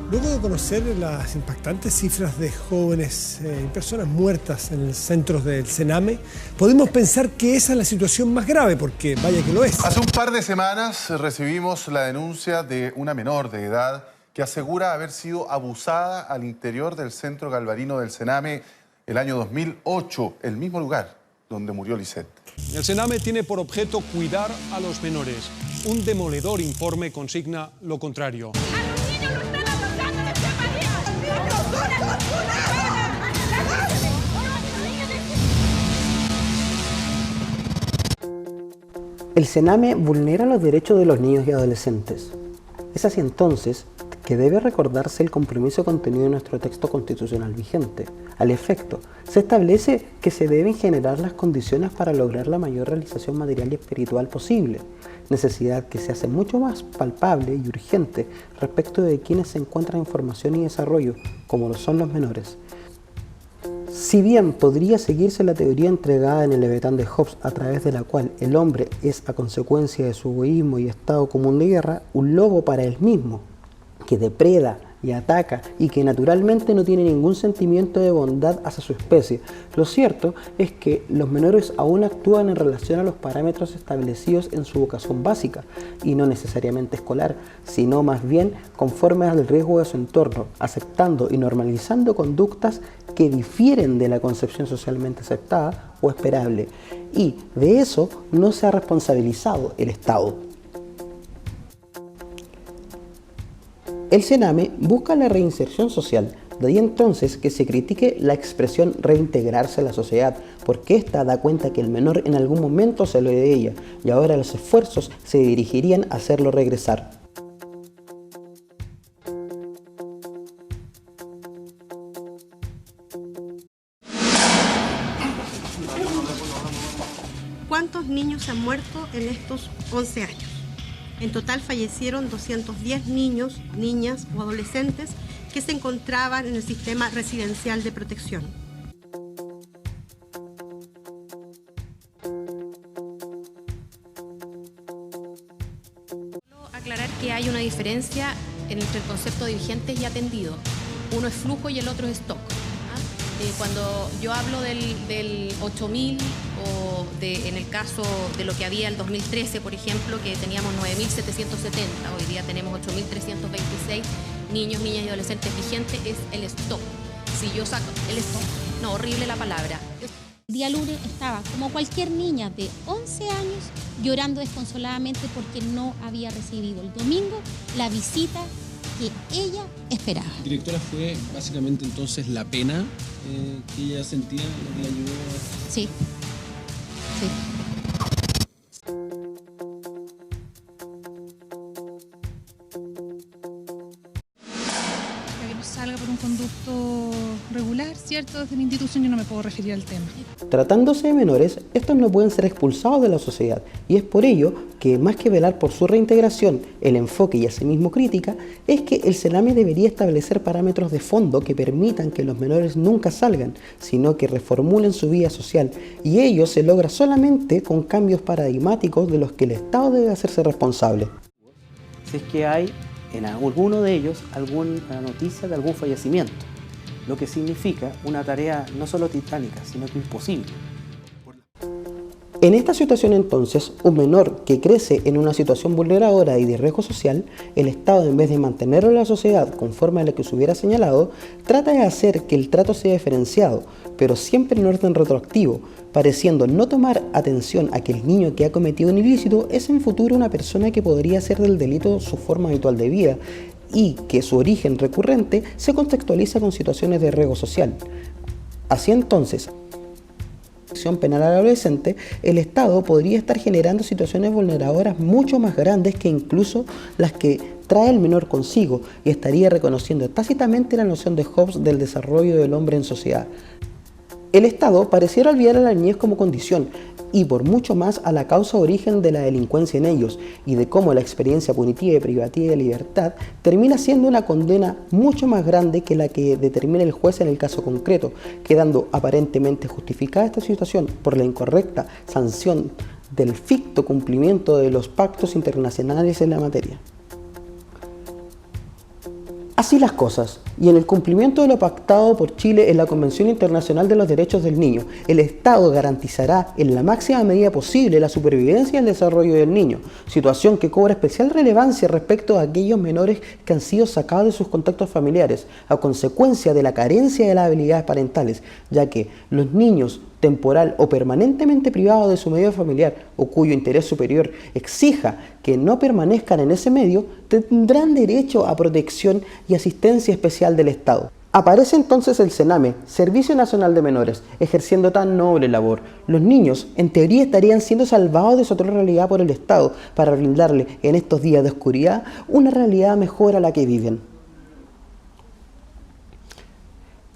Luego de conocer las impactantes cifras de jóvenes y personas muertas en centros del Sename, podemos pensar que esa es la situación más grave, porque vaya que lo es. Hace un par de semanas recibimos la denuncia de una menor de edad que asegura haber sido abusada al interior del centro galvarino del Sename el año 2008, el mismo lugar donde murió Lisette. El Sename tiene por objeto cuidar a los menores. Un demoledor informe consigna lo contrario. El Sename vulnera los derechos de los niños y adolescentes. Es así entonces que debe recordarse el compromiso contenido en nuestro texto constitucional vigente. Al efecto, se establece que se deben generar las condiciones para lograr la mayor realización material y espiritual posible, necesidad que se hace mucho más palpable y urgente respecto de quienes se encuentran en formación y desarrollo, como lo son los menores. Si bien podría seguirse la teoría entregada en el Leviatán de Hobbes, a través de la cual el hombre es, a consecuencia de su egoísmo y estado común de guerra, un lobo para él mismo, que depreda y ataca y que naturalmente no tiene ningún sentimiento de bondad hacia su especie, lo cierto es que los menores aún actúan en relación a los parámetros establecidos en su vocación básica, y no necesariamente escolar, sino más bien conforme al riesgo de su entorno, aceptando y normalizando conductas que difieren de la concepción socialmente aceptada o esperable, y de eso no se ha responsabilizado el Estado. El Sename busca la reinserción social, de ahí entonces que se critique la expresión reintegrarse a la sociedad, porque ésta da cuenta que el menor en algún momento salió de ella, y ahora los esfuerzos se dirigirían a hacerlo regresar. ¿Cuántos niños han muerto en estos 11 años? En total fallecieron 210 niños, niñas o adolescentes que se encontraban en el sistema residencial de protección. Quiero aclarar que hay una diferencia entre el concepto de vigentes y atendido. Uno es flujo y el otro es stock. Cuando yo hablo del 8.000 o en el caso de lo que había el 2013, por ejemplo, que teníamos 9.770, hoy día tenemos 8.326 niños, niñas y adolescentes vigentes, es el stock. Si yo saco el stock, no, horrible la palabra. El día lunes estaba, como cualquier niña de 11 años, llorando desconsoladamente porque no había recibido el domingo la visita que ella esperaba. Directora, fue básicamente entonces la pena que ella sentía lo que la ayudó. Sí. Sí. Que no salga por un conducto regular, ¿cierto? Desde mi institución yo no me puedo referir al tema. Tratándose de menores, estos no pueden ser expulsados de la sociedad, y es por ello que, más que velar por su reintegración, el enfoque y asimismo crítica, es que el Sename debería establecer parámetros de fondo que permitan que los menores nunca salgan, sino que reformulen su vida social, y ello se logra solamente con cambios paradigmáticos de los que el Estado debe hacerse responsable. Si es que hay en alguno de ellos alguna noticia de algún fallecimiento, lo que significa una tarea no solo titánica, sino que imposible. En esta situación entonces, un menor que crece en una situación vulneradora y de riesgo social, el Estado, en vez de mantenerlo en la sociedad conforme a lo que se hubiera señalado, trata de hacer que el trato sea diferenciado, pero siempre en orden retroactivo, pareciendo no tomar atención a que el niño que ha cometido un ilícito es en futuro una persona que podría hacer del delito su forma habitual de vida, y que su origen recurrente se contextualiza con situaciones de riesgo social. Así entonces, penal al adolescente, el Estado podría estar generando situaciones vulneradoras mucho más grandes que incluso las que trae el menor consigo, y estaría reconociendo tácitamente la noción de Hobbes del desarrollo del hombre en sociedad. El Estado pareciera olvidar a la niñez como condición, y por mucho más a la causa origen de la delincuencia en ellos, y de cómo la experiencia punitiva y privativa de libertad termina siendo una condena mucho más grande que la que determina el juez en el caso concreto, quedando aparentemente justificada esta situación por la incorrecta sanción del ficto cumplimiento de los pactos internacionales en la materia. Así las cosas, y en el cumplimiento de lo pactado por Chile en la Convención Internacional de los Derechos del Niño, el Estado garantizará en la máxima medida posible la supervivencia y el desarrollo del niño, situación que cobra especial relevancia respecto a aquellos menores que han sido sacados de sus contactos familiares a consecuencia de la carencia de las habilidades parentales, ya que los niños temporal o permanentemente privados de su medio familiar o cuyo interés superior exija que no permanezcan en ese medio, tendrán derecho a protección y asistencia especial del Estado. Aparece entonces el CENAME, Servicio Nacional de Menores, ejerciendo tan noble labor. Los niños, en teoría, estarían siendo salvados de su otra realidad por el Estado para brindarle en estos días de oscuridad una realidad mejor a la que viven.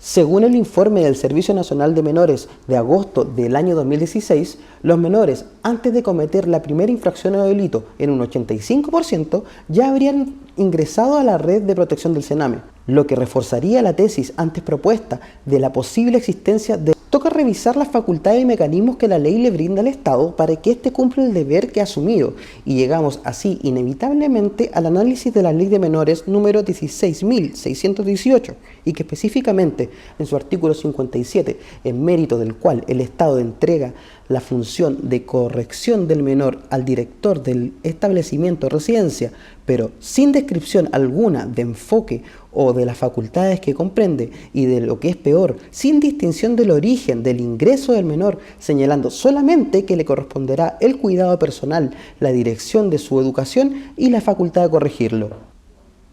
Según el informe del Servicio Nacional de Menores de agosto del año 2016, los menores, antes de cometer la primera infracción o delito, en un 85%, ya habrían ingresado a la red de protección del CENAME, lo que reforzaría la tesis antes propuesta de la posible existencia de... Toca revisar las facultades y mecanismos que la ley le brinda al Estado para que éste cumpla el deber que ha asumido, y llegamos así inevitablemente al análisis de la Ley de Menores número 16.618, y que específicamente en su artículo 57, en mérito del cual el Estado entrega la función de corrección del menor al director del establecimiento de residencia, pero sin descripción alguna de enfoque o de las facultades que comprende, y de lo que es peor, sin distinción del origen del ingreso del menor, señalando solamente que le corresponderá el cuidado personal, la dirección de su educación y la facultad de corregirlo.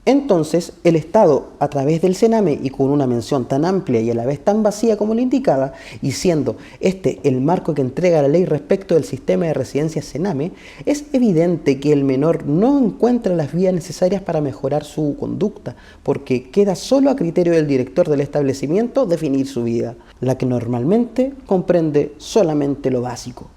Entonces, el Estado, a través del CENAME y con una mención tan amplia y a la vez tan vacía como la indicada, y siendo este el marco que entrega la ley respecto del sistema de residencia CENAME, es evidente que el menor no encuentra las vías necesarias para mejorar su conducta, porque queda solo a criterio del director del establecimiento definir su vida, la que normalmente comprende solamente lo básico.